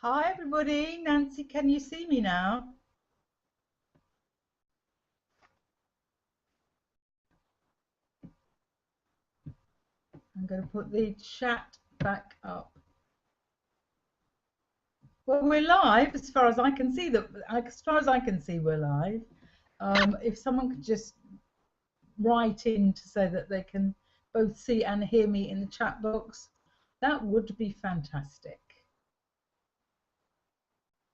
Hi everybody, Nancy, can you see me now? I'm going to put the chat back up. Well, we're live as far as I can see. As far as I can see, we're live. If someone could just write in to say that they can both see and hear me in the chat box, that would be fantastic.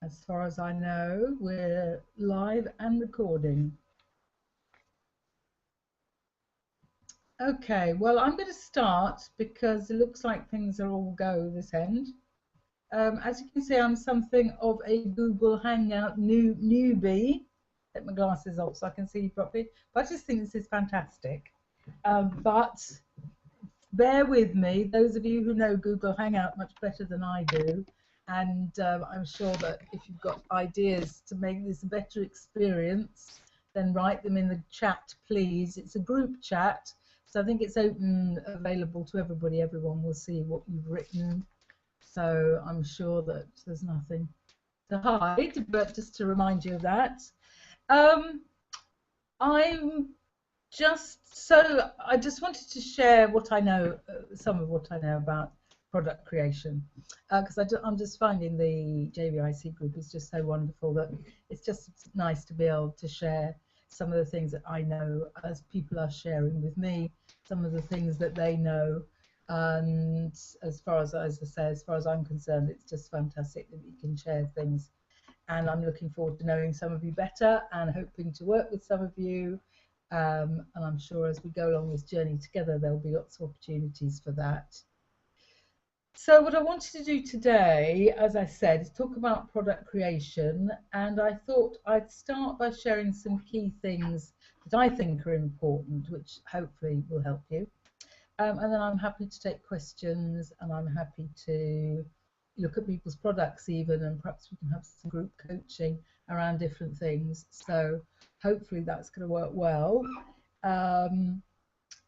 As far as I know, we're live and recording. Okay, well, I'm going to start because it looks like things are all go this end. As you can see, I'm something of a Google Hangout newbie. Take my glasses off so I can see properly. But I just think this is fantastic. But bear with me, those of you who know Google Hangout much better than I do. And I'm sure that if you've got ideas to make this a better experience, then write them in the chat, please. It's a group chat, so I think it's open, available to everybody. Everyone will see what you've written. So I'm sure that there's nothing to hide, but just to remind you of that. I just wanted to share what I know, some of what I know about product creation, because I'm just finding the JVIC group is just so wonderful that it's just nice to be able to share some of the things that I know as people are sharing with me, some of the things that they know. And as far as I say, as far as I'm concerned, it's just fantastic that we can share things. And I'm looking forward to knowing some of you better and hoping to work with some of you. And I'm sure as we go along this journey together, there'll be lots of opportunities for that. So what I wanted to do today, as I said, is talk about product creation. And I thought I'd start by sharing some key things that I think are important, which hopefully will help you. And then I'm happy to take questions, and I'm happy to look at people's products even, and perhaps we can have some group coaching around different things. So hopefully that's going to work well.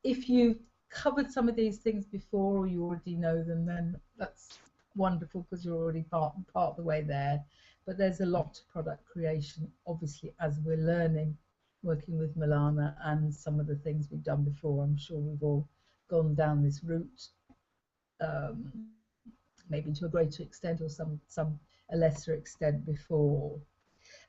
If you've covered some of these things before or you already know them, then that's wonderful because you're already part of the way there. But there's a lot to product creation, obviously, as we're learning, working with Milana and some of the things we've done before. I'm sure we've all gone down this route, maybe to a greater extent or a lesser extent before.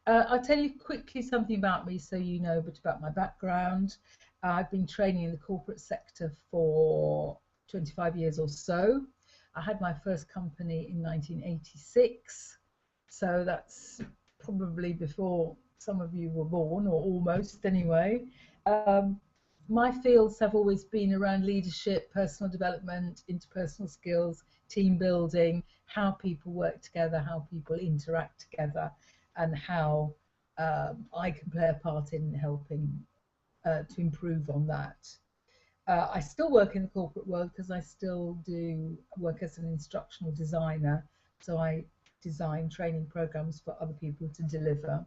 I'll tell you quickly something about me so you know a bit about my background. I've been training in the corporate sector for 25 years or so. I had my first company in 1986, so that's probably before some of you were born, or almost anyway. My fields have always been around leadership, personal development, interpersonal skills, team building, how people work together, how people interact together, and how I can play a part in helping to improve on that. I still work in the corporate world because I still do work as an instructional designer. So I design training programs for other people to deliver,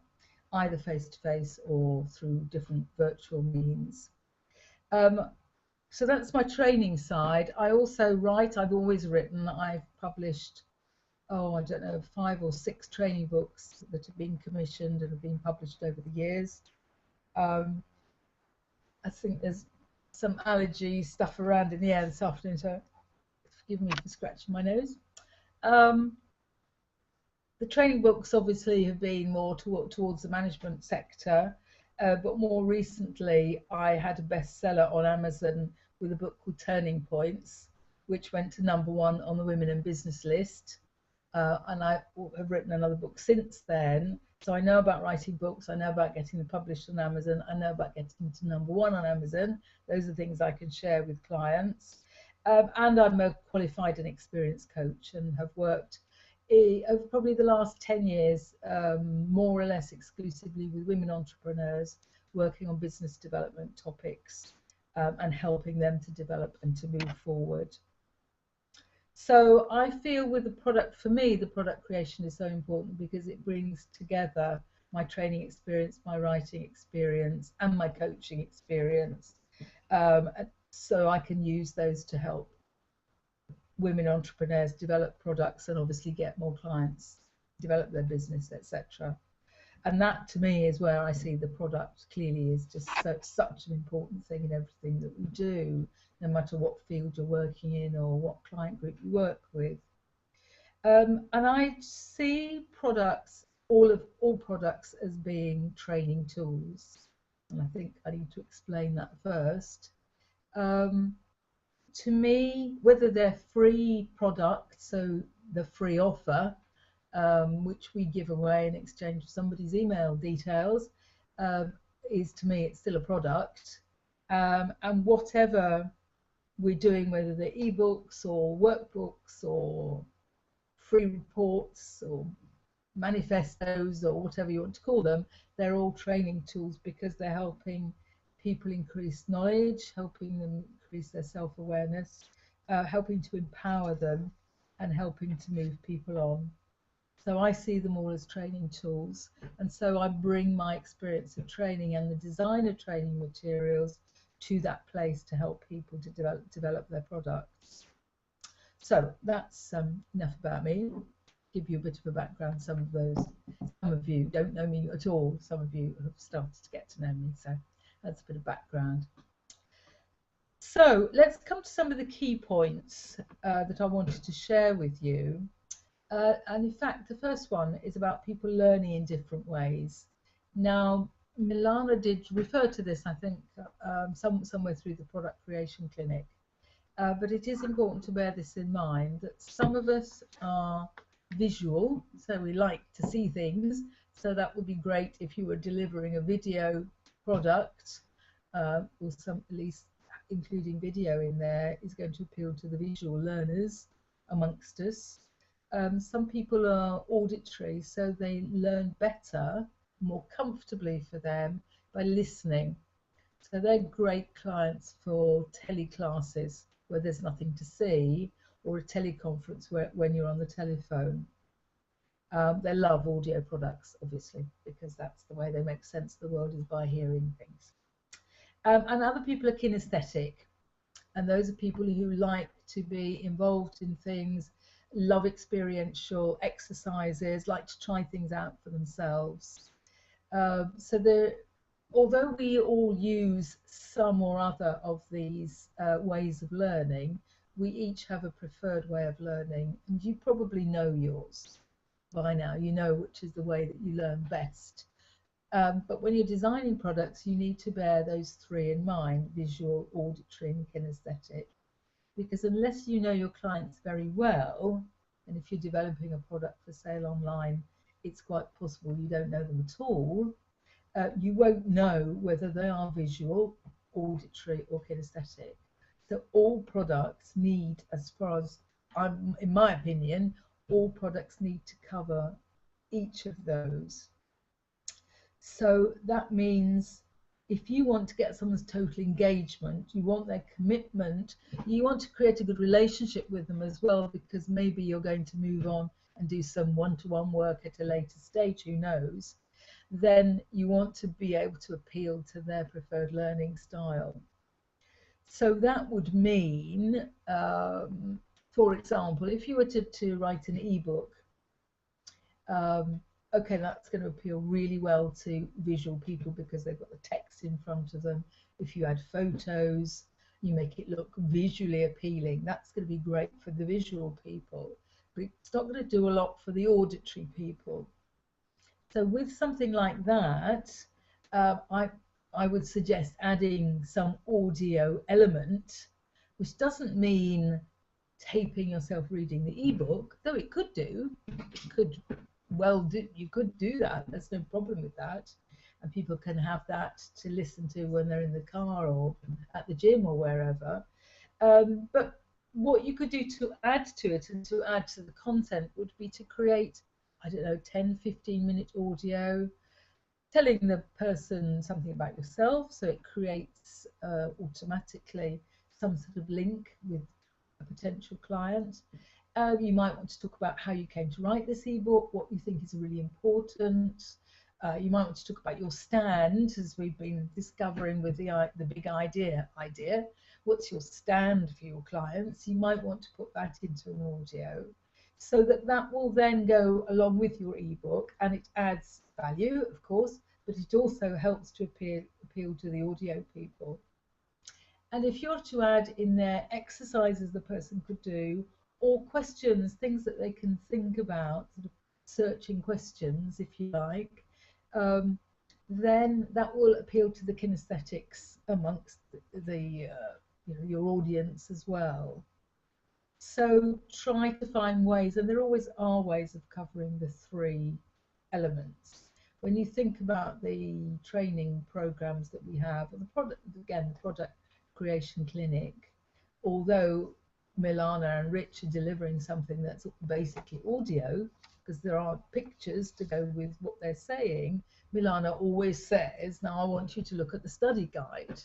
either face-to-face or through different virtual means. So that's my training side. I also write. I've always written. I've published, oh, I don't know, 5 or 6 training books that have been commissioned and have been published over the years. I think there's some allergy stuff around in the air this afternoon, so forgive me for scratching my nose. The training books obviously have been more towards the management sector. But more recently, I had a bestseller on Amazon with a book called Turning Points, which went to #1 on the Women in Business list. And I have written another book since then. So I know about writing books. I know about getting them published on Amazon. I know about getting to #1 on Amazon. Those are things I can share with clients. And I'm a qualified and experienced coach and have worked over probably the last 10 years, more or less exclusively with women entrepreneurs, working on business development topics and helping them to develop and to move forward. So I feel with the product, for me, the product creation is so important because it brings together my training experience, my writing experience, and my coaching experience. So I can use those to help women entrepreneurs develop products and obviously get more clients develop their business, etc. And that to me is where I see the product clearly is just such an important thing in everything that we do, no matter what field you're working in or what client group you work with. And I see products, all products, as being training tools. And I think I need to explain that first. To me, whether they're free products, so the free offer, which we give away in exchange for somebody's email details, is, to me, it's still a product. And whatever we're doing, whether they're ebooks or workbooks or free reports or manifestos or whatever you want to call them, they're all training tools because they're helping people increase knowledge, helping them increase their self-awareness, helping to empower them, and helping to move people on. So I see them all as training tools, and so I bring my experience of training and the design of training materials to that place to help people to develop their products. So that's enough about me. Give you a bit of a background. Some of you don't know me at all. Some of you have started to get to know me, so that's a bit of background. So let's come to some of the key points that I wanted to share with you. And in fact, the first one is about people learning in different ways. Now, Milana did refer to this, I think, somewhere through the product creation clinic. But it is important to bear this in mind, that some of us are visual, so we like to see things. So that would be great if you were delivering a video product, or at least including video in there is going to appeal to the visual learners amongst us. Some people are auditory, so they learn better, more comfortably for them, by listening. So they're great clients for teleclasses where there's nothing to see, or a teleconference when you're on the telephone. They love audio products, obviously, because that's the way they make sense of the world, is by hearing things. And other people are kinesthetic, and those are people who like to be involved in things, love experiential exercises, like to try things out for themselves. Although we all use some or other of these ways of learning, we each have a preferred way of learning, and you probably know yours by now. You know which is the way that you learn best. But when you're designing products, you need to bear those three in mind: visual, auditory, and kinesthetic. Because unless you know your clients very well, and if you're developing a product for sale online, it's quite possible you don't know them at all. You won't know whether they are visual, auditory, or kinesthetic. So all products need, as far as in my opinion, all products need to cover each of those. So that means if you want to get someone's total engagement, you want their commitment, you want to create a good relationship with them as well, because maybe you're going to move on and do some one-to-one work at a later stage, who knows, then you want to be able to appeal to their preferred learning style. So that would mean, for example, if you were to write an ebook, okay, that's going to appeal really well to visual people because they've got the text in front of them. If you add photos, you make it look visually appealing, that's going to be great for the visual people, but it's not going to do a lot for the auditory people. So with something like that, I would suggest adding some audio element, which doesn't mean taping yourself reading the ebook, though it could do. It could well do. You could do that. There's no problem with that, and people can have that to listen to when they're in the car or at the gym or wherever. But what you could do to add to it and to add to the content would be to create, I don't know, 10-15-minute audio telling the person something about yourself, so it creates automatically some sort of link with a potential client. You might want to talk about how you came to write this ebook, what you think is really important. You might want to talk about your stand, as we've been discovering with the big idea. What's your stand for your clients? You might want to put that into an audio. so that will then go along with your ebook, and it adds value, of course, but it also helps to appeal to the audio people. And if you're to add in there exercises the person could do, or questions, things that they can think about, sort of searching questions, if you like, then that will appeal to the kinesthetics amongst the your audience as well. So try to find ways, and there always are ways of covering the three elements. When you think about the training programs that we have, the product, again, the product creation clinic, although Milana and Rich are delivering something that's basically audio, because there aren't pictures to go with what they're saying, Milana always says, now I want you to look at the study guide.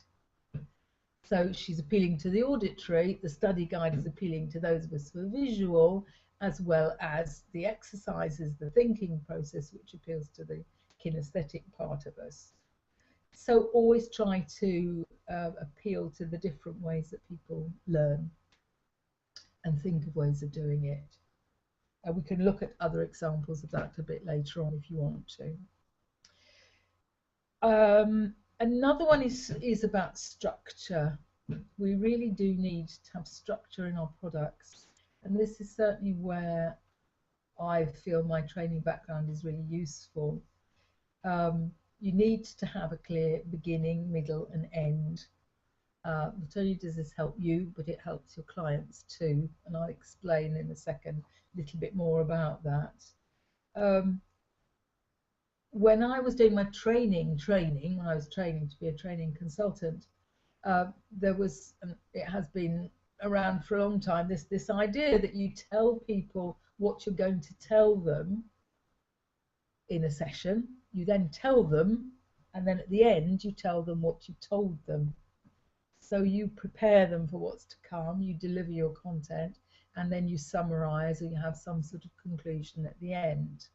So she's appealing to the auditory, the study guide is appealing to those of us who are visual, as well as the exercises, the thinking process, which appeals to the kinesthetic part of us. So always try to appeal to the different ways that people learn and think of ways of doing it. We can look at other examples of that a bit later on if you want to. Another one is about structure. We really do need to have structure in our products, and this is certainly where I feel my training background is really useful. You need to have a clear beginning, middle and end. Not only does this help you, but it helps your clients too, and I'll explain in a second a little bit more about that. When I was doing my training, when I was training to be a training consultant, there was, and it has been around for a long time, this idea that you tell people what you're going to tell them in a session, you then tell them, and then at the end you tell them what you told them. So you prepare them for what's to come, you deliver your content, and then you summarize, or you have some sort of conclusion at the end.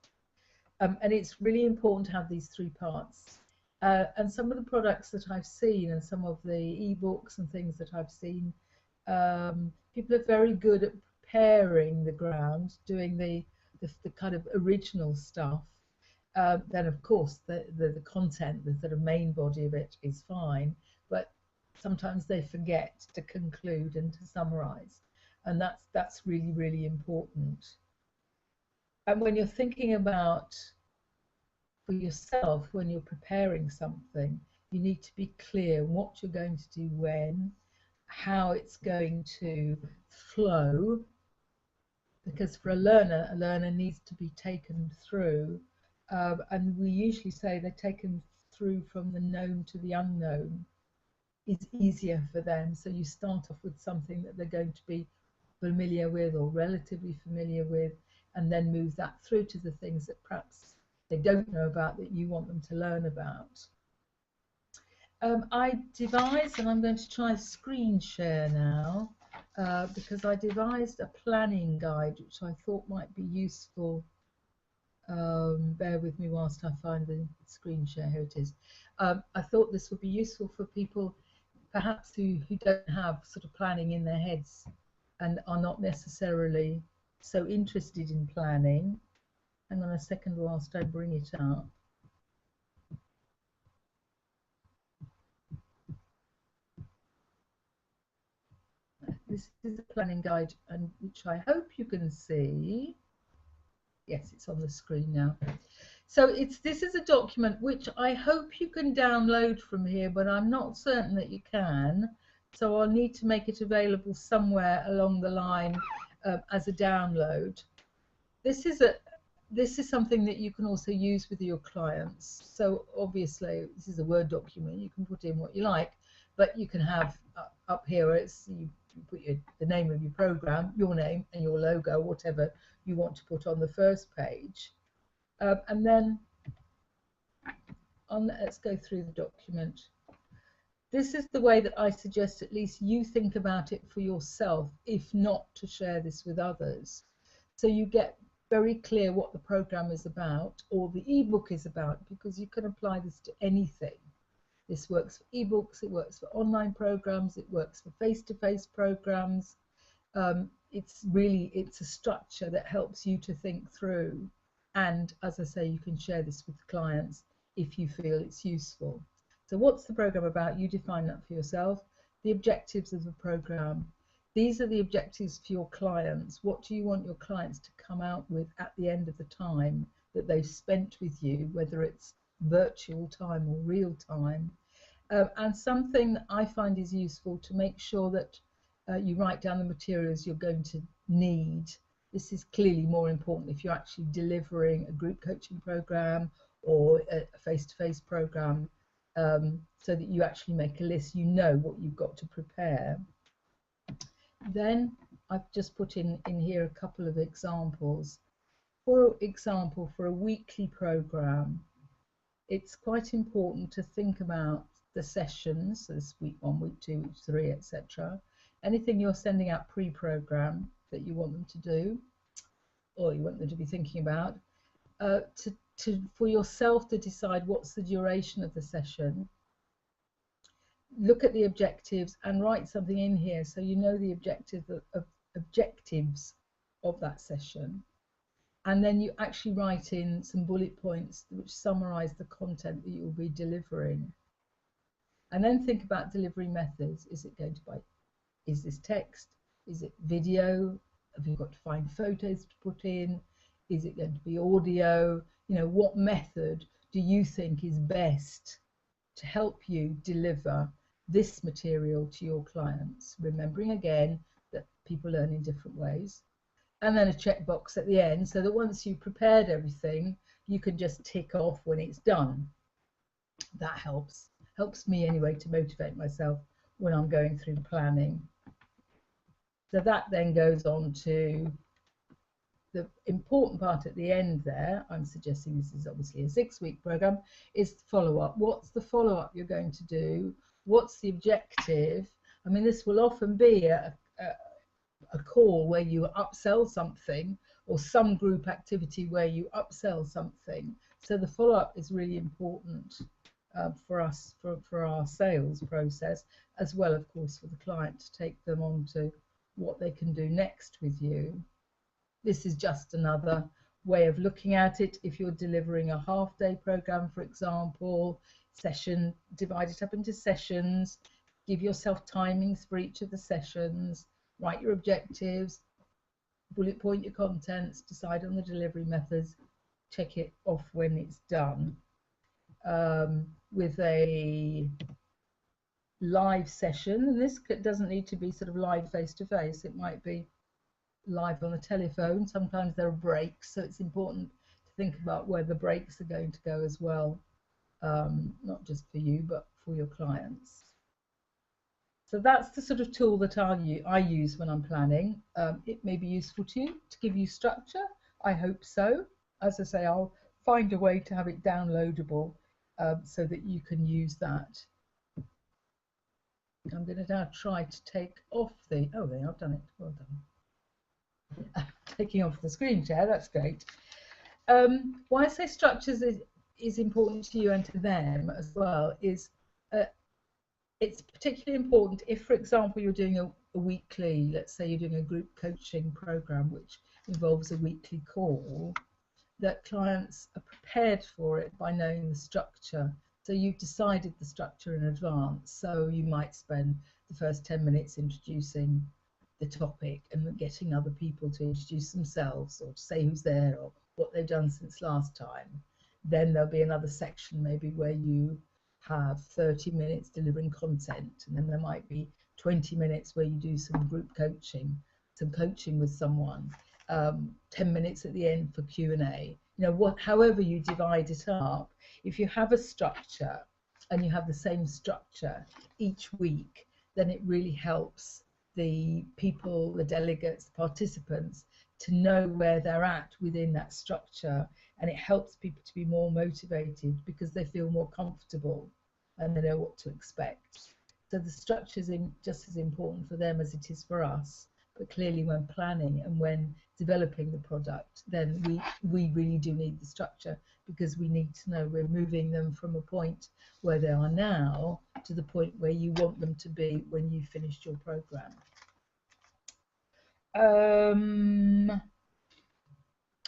And it's really important to have these three parts. And some of the products that I've seen, and some of the ebooks and things that I've seen, people are very good at preparing the ground, doing the kind of original stuff. Then of course the content, the sort of main body of it is fine, but sometimes they forget to conclude and to summarize, and that's really, really important. And when you're thinking about for yourself, when you're preparing something, you need to be clear what you're going to do when, how it's going to flow, because for a learner needs to be taken through, and we usually say they're taken through from the known to the unknown is easier for them. So you start off with something that they're going to be familiar with or relatively familiar with, and then move that through to the things that perhaps they don't know about that you want them to learn about. I devised, and I'm going to try screen share now, because I devised a planning guide which I thought might be useful. Bear with me whilst I find the screen share. Here it is. I thought this would be useful for people perhaps who don't have sort of planning in their heads and are not necessarily so interested in planning. Hang on a second whilst I bring it up. This is a planning guide, and which I hope you can see. Yes, it's on the screen now. So this is a document which I hope you can download from here, but I'm not certain that you can. So I'll need to make it available somewhere along the line as a download. This is something that you can also use with your clients. So obviously this is a Word document, you can put in what you like, but you can have up here, you put the name of your program, your name and your logo, whatever you want to put on the first page. And then let's go through the document. This is the way that I suggest at least you think about it for yourself, if not to share this with others. So you get very clear what the program is about, or the ebook is about, because you can apply this to anything. This works for ebooks, it works for online programs, it works for face-to-face programs. it's a structure that helps you to think through. And as I say, you can share this with clients if you feel it's useful. So what's the program about? You define that for yourself. The objectives of the program. These are the objectives for your clients. What do you want your clients to come out with at the end of the time that they've spent with you, whether it's virtual time or real time? And something that I find is useful to make sure that you write down the materials you're going to need. This is clearly more important if you're actually delivering a group coaching program or a face-to-face program, so that you actually make a list, you know what you've got to prepare. Then I've just put in here a couple of examples. For example, for a weekly program, it's quite important to think about the sessions, so this week 1, week 2, week 3, etc. Anything you're sending out pre-program that you want them to do, or you want them to be thinking about, for yourself to decide what's the duration of the session. Look at the objectives and write something in here so you know the objectives of that session. And then you actually write in some bullet points which summarize the content that you'll be delivering. And then think about delivery methods. Is it going to be, is this text? Is it video? Have you got to find photos to put in? Is it going to be audio? You know, what method do you think is best to help you deliver this material to your clients? Remembering again that people learn in different ways. And then a checkbox at the end, so that once you've prepared everything, you can just tick off when it's done. That helps me anyway to motivate myself when I'm going through planning. So that then goes on to the important part at the end there. I'm suggesting this is obviously a 6-week program, is the follow-up. What's the follow-up you're going to do? What's the objective? I mean, this will often be a call where you upsell something, or some group activity where you upsell something. So the follow-up is really important for us, for our sales process, as well, of course, for the client to take them on to what they can do next with you. This is just another way of looking at it. If you're delivering a half-day program, for example, session, divide it up into sessions, give yourself timings for each of the sessions, write your objectives, bullet point your contents, decide on the delivery methods, check it off when it's done. With a live session, and this doesn't need to be sort of live face-to-face, it might be live on the telephone. Sometimes there are breaks, so it's important to think about where the breaks are going to go as well, not just for you but for your clients. So that's the sort of tool that I use when I'm planning. It may be useful to you to give you structure. I hope so. As I say, I'll find a way to have it downloadable so that you can use that. I'm going to now try to take off the, oh, there, I've done it, well done. Taking off the screen share, that's great. Why I say structures is important to you and to them as well is it's particularly important if, for example, you're doing a weekly, let's say you're doing a group coaching program which involves a weekly call, that clients are prepared for it by knowing the structure. So you've decided the structure in advance. So you might spend the first 10 minutes introducing the topic and getting other people to introduce themselves or to say who's there or what they've done since last time. Then there'll be another section maybe where you have 30 minutes delivering content, and then there might be 20 minutes where you do some group coaching, some coaching with someone, 10 minutes at the end for Q&A. You know, however you divide it up, if you have a structure and you have the same structure each week, then it really helps the people, the delegates, the participants to know where they're at within that structure, and it helps people to be more motivated because they feel more comfortable and they know what to expect. So the structure is just as important for them as it is for us, but clearly when planning and when developing the product, then we really do need the structure, because we need to know we're moving them from a point where they are now to the point where you want them to be when you've finished your program. A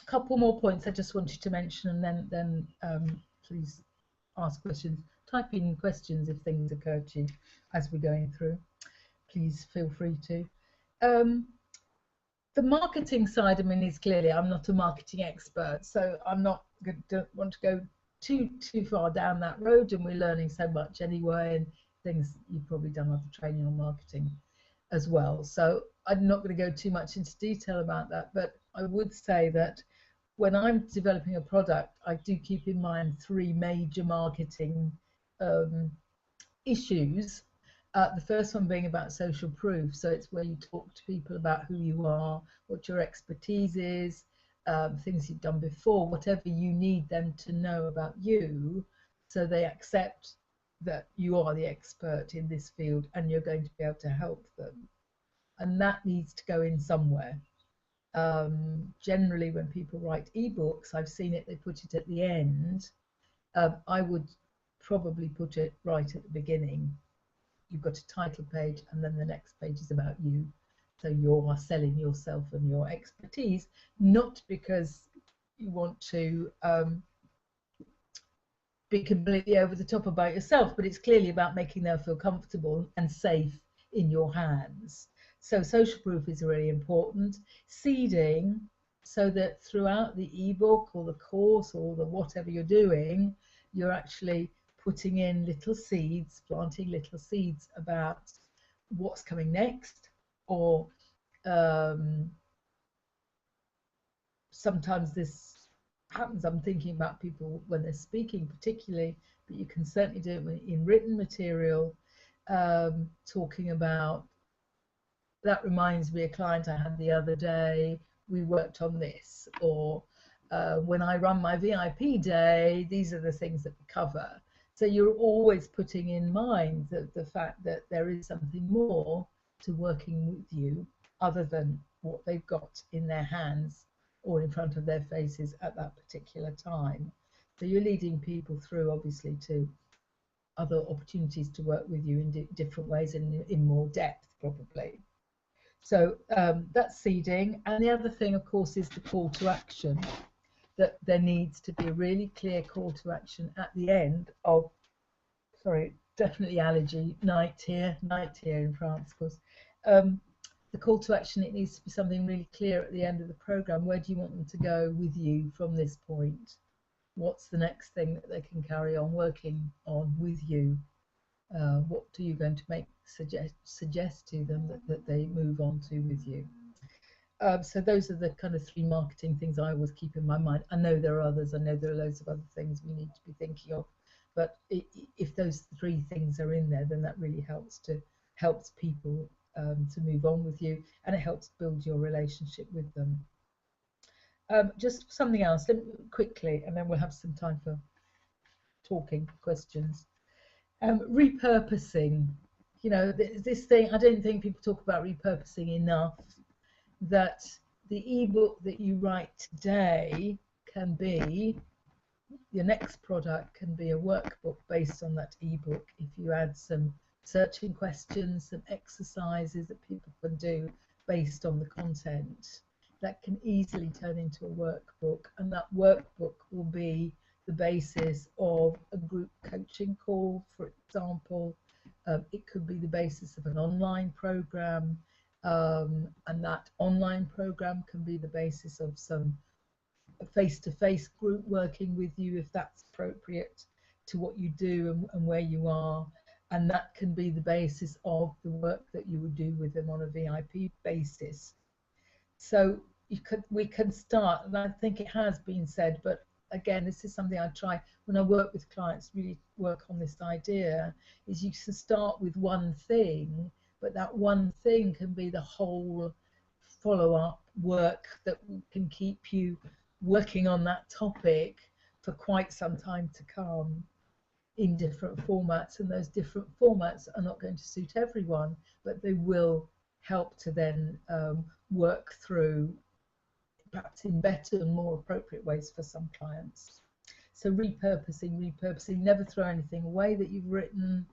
couple more points I just wanted to mention, and then please ask questions. Type in questions if things occur to you as we're going through. Please feel free to. The marketing side, I mean, is clearly I'm not a marketing expert, so I'm not going to want to go too far down that road, and we're learning so much anyway, and things you've probably done other training on marketing as well. So I'm not going to go too much into detail about that, but I would say that when I'm developing a product, I do keep in mind three major marketing issues. The first one being about social proof. So it's where you talk to people about who you are, what your expertise is, things you've done before, whatever you need them to know about you, so they accept that you are the expert in this field and you're going to be able to help them. And that needs to go in somewhere. Generally, when people write ebooks, I've seen it, they put it at the end. I would probably put it right at the beginning. You've got a title page, and then the next page is about you. So you are selling yourself and your expertise, not because you want to be completely over the top about yourself, but it's clearly about making them feel comfortable and safe in your hands. So social proof is really important. Seeding, so that throughout the ebook or the course or the whatever you're doing, you're actually putting in little seeds, planting little seeds about what's coming next, or sometimes this happens, I'm thinking about people when they're speaking particularly, but you can certainly do it in written material, talking about, that reminds me of a client I had the other day, we worked on this, or when I run my VIP day, these are the things that we cover. So you're always putting in mind that the fact that there is something more to working with you other than what they've got in their hands or in front of their faces at that particular time. So you're leading people through, obviously, to other opportunities to work with you in different ways and in more depth, probably. So that's seeding. And the other thing, of course, is the call to action. That there needs to be a really clear call to action at the end of, sorry, definitely allergy, night here in France, of course. The call to action, it needs to be something really clear at the end of the program. Where do you want them to go with you from this point? What's the next thing that they can carry on working on with you? What are you going to suggest to them that they move on to with you? So those are the kind of three marketing things I always keep in my mind. I know there are others. I know there are loads of other things we need to be thinking of. But if those three things are in there, then that really helps people to move on with you, and it helps build your relationship with them. Just something else, quickly, and then we'll have some time for talking, questions. Repurposing. You know, this thing, I don't think people talk about repurposing enough, that the ebook that you write today can be, your next product can be a workbook based on that ebook if you add some searching questions, some exercises that people can do based on the content. That can easily turn into a workbook, and that workbook will be the basis of a group coaching call, for example. It could be the basis of an online program, and that online program can be the basis of some face-to-face group working with you if that's appropriate to what you do and where you are, and that can be the basis of the work that you would do with them on a VIP basis. So we can start, and I think it has been said, but again, this is something I try when I work with clients, really work on this idea, is you can start with one thing, but that one thing can be the whole follow-up work that can keep you working on that topic for quite some time to come in different formats, and those different formats are not going to suit everyone, but they will help to then work through perhaps in better and more appropriate ways for some clients. So repurposing, never throw anything away that you've written.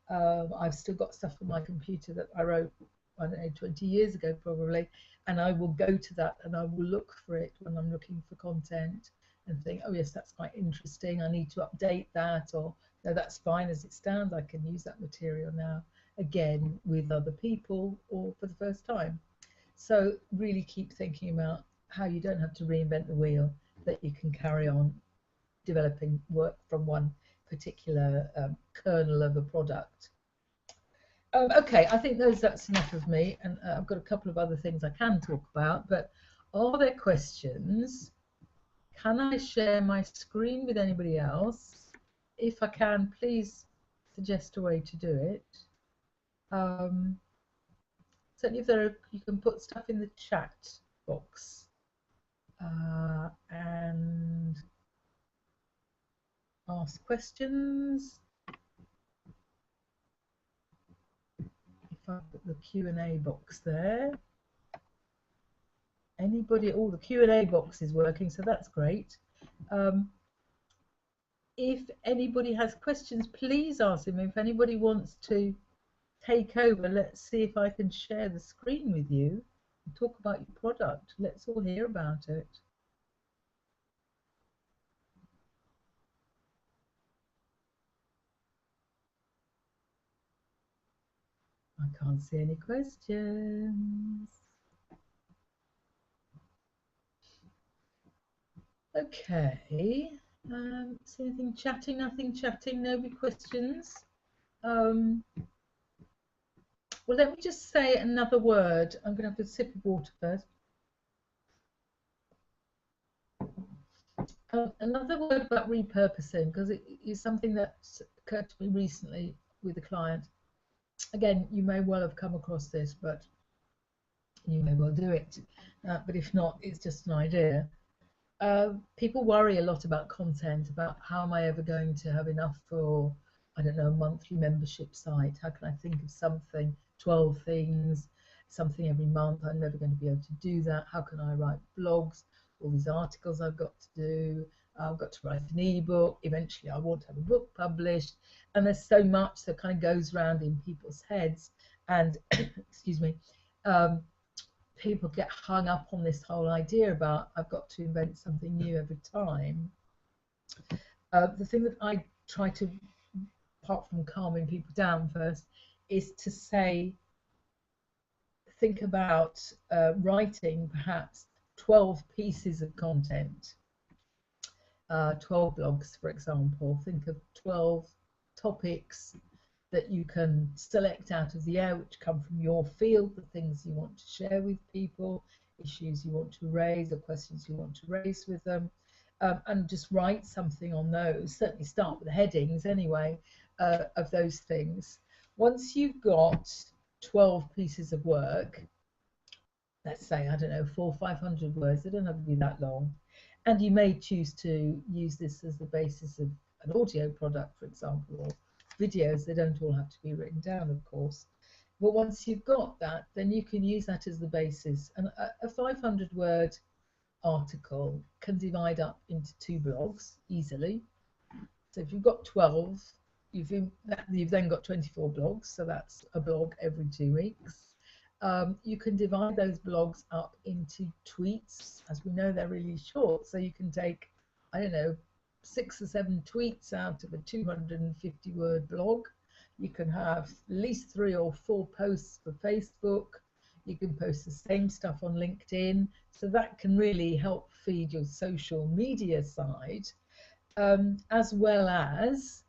I've still got stuff on my computer that I wrote I don't know, 20 years ago probably, and I will go to that and I will look for it when I'm looking for content and think, oh yes, that's quite interesting, I need to update that, or no, that's fine as it stands, I can use that material now again with other people or for the first time. So really keep thinking about how you don't have to reinvent the wheel, that you can carry on developing work from one particular kernel of a product. Okay, I think that's enough of me, and I've got a couple of other things I can talk about, but are there questions? Can I share my screen with anybody else? If I can, please suggest a way to do it. Certainly if there are, you can put stuff in the chat box. And ask questions. If I put the Q&A box there. Anybody, the Q&A box is working, so that's great. If anybody has questions, please ask them. If anybody wants to take over, let's see if I can share the screen with you and talk about your product. Let's all hear about it. I can't see any questions. Okay. See anything chatting? Nothing chatting. No big questions. Well, let me just say another word. I'm going to have a sip of water first. Another word about repurposing, because it is something that occurred to me recently with a client. Again, you may well have come across this, but you may well do it. But if not, it's just an idea. People worry a lot about content, about how am I ever going to have enough for, I don't know, a monthly membership site? How can I think of something, 12 things, something every month? I'm never going to be able to do that. How can I write blogs? All these articles I've got to do. I've got to write an ebook. Eventually, I want to have a book published. And there's so much that kind of goes around in people's heads. And, excuse me, people get hung up on this whole idea about I've got to invent something new every time. The thing that I try to, apart from calming people down first, is to say, think about writing perhaps 12 pieces of content, 12 blogs, for example. Think of 12 topics that you can select out of the air, which come from your field, the things you want to share with people, issues you want to raise, or questions you want to raise with them, and just write something on those. Certainly start with the headings anyway, of those things. Once you've got 12 pieces of work, let's say, I don't know, 400 or 500 words, they don't have to be that long, and you may choose to use this as the basis of an audio product, for example, or videos. They don't all have to be written down, of course, but once you've got that, then you can use that as the basis. And a 500-word article can divide up into 2 blogs easily. So if you've got 12, you've then got 24 blogs, so that's a blog every 2 weeks. You can divide those blogs up into tweets. As we know, they're really short, so you can take, I don't know, 6 or 7 tweets out of a 250-word blog. You can have at least 3 or 4 posts for Facebook. You can post the same stuff on LinkedIn. So that can really help feed your social media side, as well as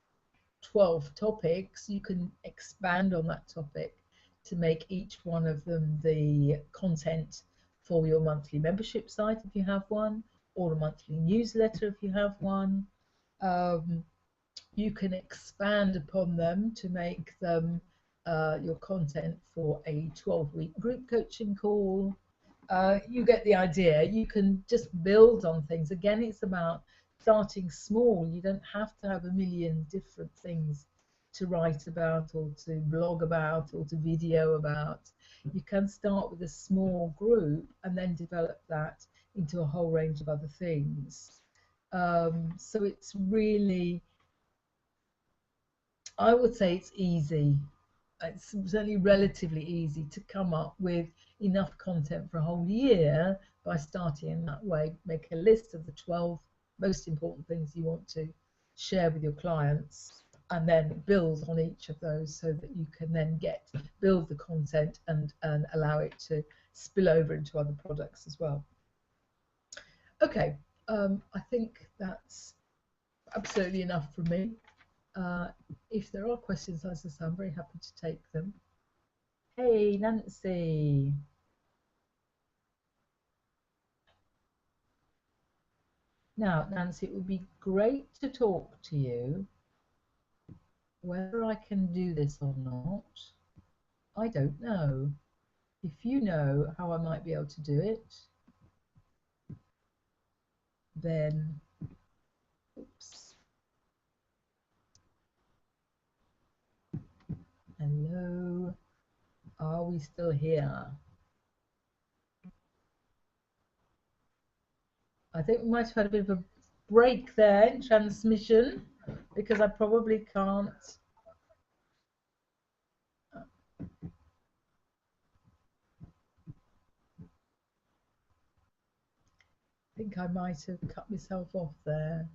12 topics. You can expand on that topic to make each one of them the content for your monthly membership site if you have one, or a monthly newsletter if you have one. You can expand upon them to make them your content for a 12-week group coaching call. You get the idea. You can just build on things. Again, it's about starting small. You don't have to have a million different things to write about, or to blog about, or to video about. You can start with a small group and then develop that into a whole range of other things. So it's really, I would say it's easy. it's certainly relatively easy to come up with enough content for a whole year by starting in that way. Make a list of the 12 most important things you want to share with your clients, and then build on each of those so that you can then build the content and allow it to spill over into other products as well. Okay, I think that's absolutely enough from me. If there are questions, as I say, I'm very happy to take them. Hey, Nancy. Now, Nancy, it would be great to talk to you. Whether I can do this or not, I don't know. If you know how I might be able to do it, then, oops. Hello, are we still here? I think we might have had a bit of a break there in transmission because I probably can't. I think I might have cut myself off there.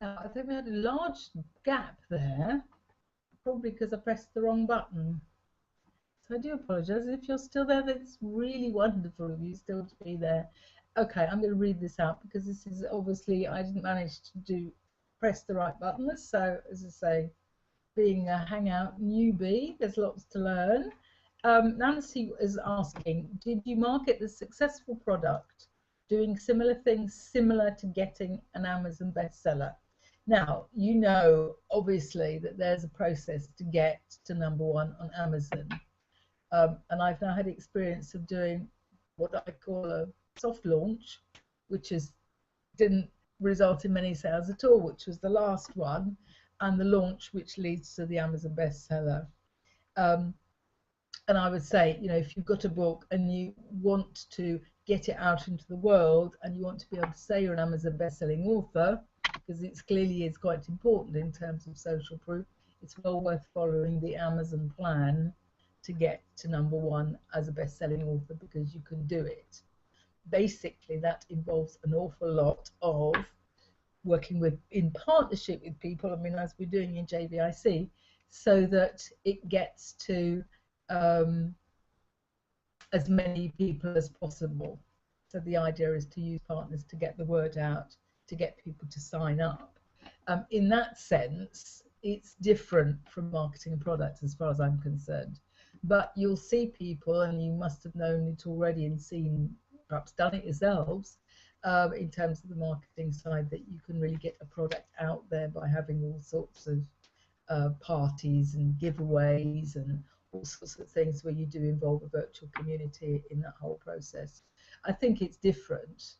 I think we had a large gap there, probably because I pressed the wrong button. So I do apologise. If you're still there, that's really wonderful of you still to be there. Okay, I'm going to read this out because this is obviously, I didn't manage to press the right button. So, as I say, being a Hangout newbie, there's lots to learn. Nancy is asking, did you market the successful product doing similar things similar to getting an Amazon bestseller? Now, you know, obviously, that there's a process to get to #1 on Amazon. And I've now had experience of doing what I call a soft launch, which didn't result in many sales at all, which was the last one, and the launch, which leads to the Amazon bestseller. And I would say, you know, if you've got a book and you want to get it out into the world and you want to be able to say you're an Amazon best-selling author, because it clearly is quite important in terms of social proof, it's well worth following the Amazon plan to get to #1 as a best-selling author, because you can do it. Basically, that involves an awful lot of working in partnership with people, I mean, as we're doing in JVIC, so that it gets to as many people as possible. So the idea is to use partners to get the word out, to get people to sign up. In that sense, it's different from marketing a product as far as I'm concerned. But you'll see people, and you must have known it already and seen, perhaps done it yourselves, in terms of the marketing side, that you can really get a product out there by having all sorts of parties and giveaways and all sorts of things where you do involve a virtual community in that whole process. I think it's different.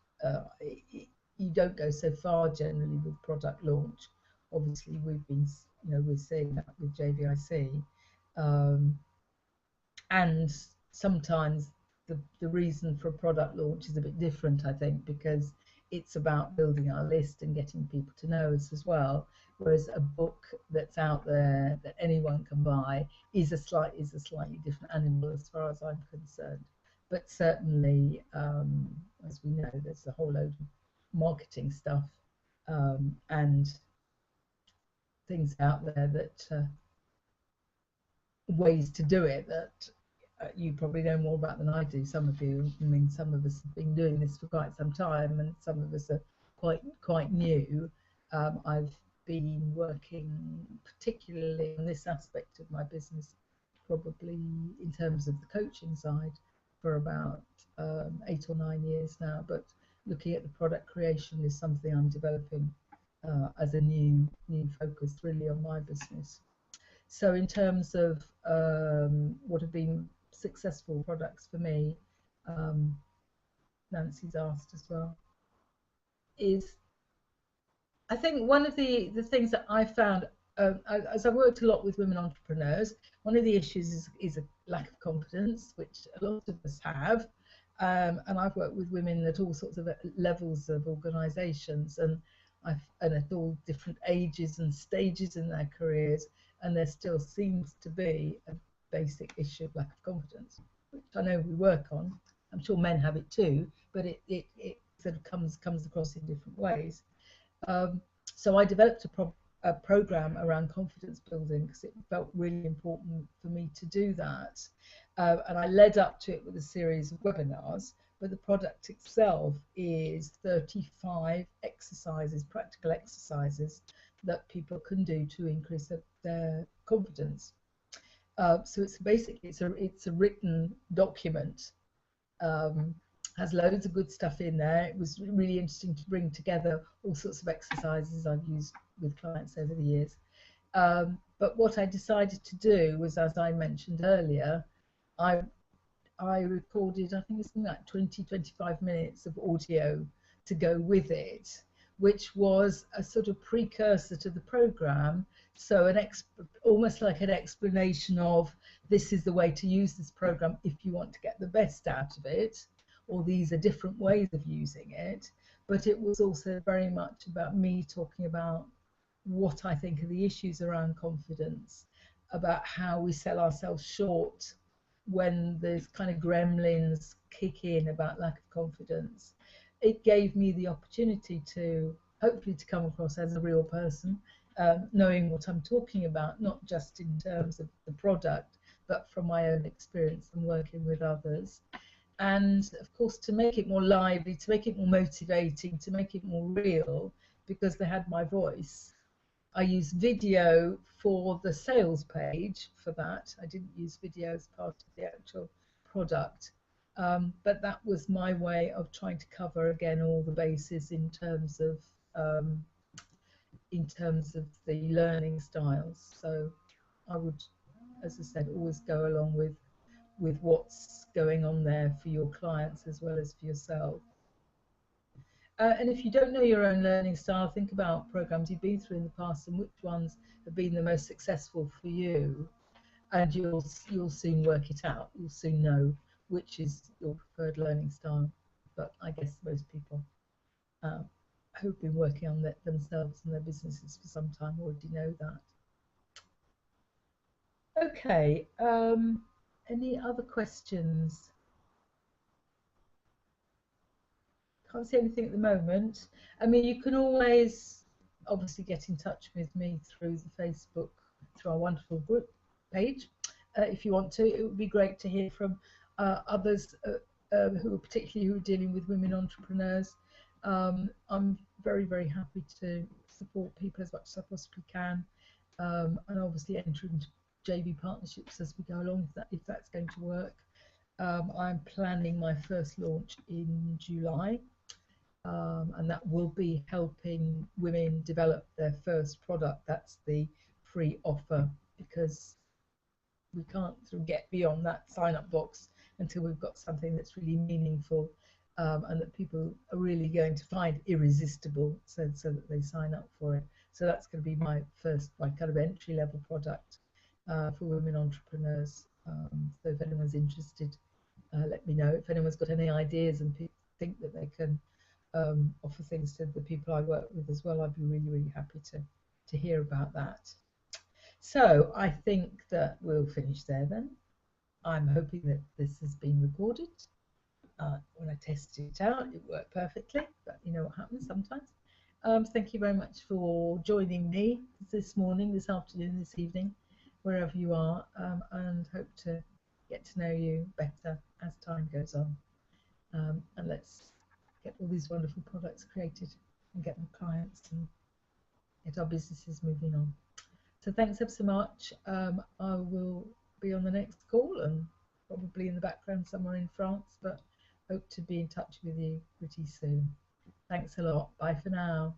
You don't go so far generally with product launch. Obviously, we've been, you know, we're seeing that with JVIC. and sometimes the reason for a product launch is a bit different, I think, because it's about building our list and getting people to know us as well. Whereas a book that's out there that anyone can buy is a slightly different animal as far as I'm concerned. But certainly, as we know, there's a whole load of marketing stuff and things out there that ways to do it that you probably know more about than I do. Some of you, I mean, some of us have been doing this for quite some time, and some of us are quite new. I've been working particularly on this aspect of my business, probably in terms of the coaching side, for about 8 or 9 years now. But looking at the product creation is something I'm developing as a new focus really on my business. So in terms of what have been successful products for me, um, Nancy's asked as well, is I think one of the things that I found as I've worked a lot with women entrepreneurs, one of the issues is a lack of confidence, which a lot of us have. And I've worked with women at all sorts of levels of organisations, and at all different ages and stages in their careers, and there still seems to be a basic issue of lack of confidence, which I know we work on. I'm sure men have it too, but it sort of comes across in different ways. So I developed a program around confidence building because it felt really important for me to do that. And I led up to it with a series of webinars, but the product itself is 35 exercises, practical exercises that people can do to increase their confidence. So it's basically it's a written document. Has loads of good stuff in there. It was really interesting to bring together all sorts of exercises I've used with clients over the years. But what I decided to do was, as I mentioned earlier, I recorded, I think it's something like 20-25 minutes of audio to go with it, which was a sort of precursor to the program. So almost like an explanation of this is the way to use this program if you want to get the best out of it, or these are different ways of using it. But it was also very much about me talking about what I think are the issues around confidence, about how we sell ourselves short when those kind of gremlins kick in about lack of confidence. It gave me the opportunity to hopefully to come across as a real person, knowing what I'm talking about, not just in terms of the product, but from my own experience and working with others. And of course, to make it more lively, to make it more motivating, to make it more real, because they had my voice, I used video for the sales page for that. I didn't use video as part of the actual product. But that was my way of trying to cover again all the bases in terms of the learning styles. So I would, as I said, always go along with what's going on there for your clients as well as for yourself. And if you don't know your own learning style, think about programs you've been through in the past and which ones have been the most successful for you, and you'll soon work it out. You'll soon know which is your preferred learning style. But I guess most people who've been working on themselves and their businesses for some time already know that. Okay, any other questions? Can't see anything at the moment. I mean, you can always obviously get in touch with me through the Facebook, through our wonderful group page, if you want to. It would be great to hear from others who are dealing with women entrepreneurs. I'm very, very happy to support people as much as I possibly can, and obviously enter into JV partnerships as we go along, if that's going to work. I'm planning my first launch in July, and that will be helping women develop their first product. That's the free offer, because we can't sort of get beyond that sign-up box until we've got something that's really meaningful, and that people are really going to find irresistible, so that they sign up for it. So that's going to be my kind of entry-level product for women entrepreneurs. So if anyone's interested, let me know. If anyone's got any ideas and think that they can offer things to the people I work with as well, I'd be really, really happy to hear about that. So I think that we'll finish there then. I'm hoping that this has been recorded. When I tested it out, it worked perfectly, but you know what happens sometimes. Thank you very much for joining me this morning, this afternoon, this evening, wherever you are, and hope to get to know you better as time goes on. And let's get all these wonderful products created and get them clients and get our businesses moving on. So thanks ever so much. I will be on the next call and probably in the background somewhere in France, but hope to be in touch with you pretty soon. Thanks a lot. Bye for now.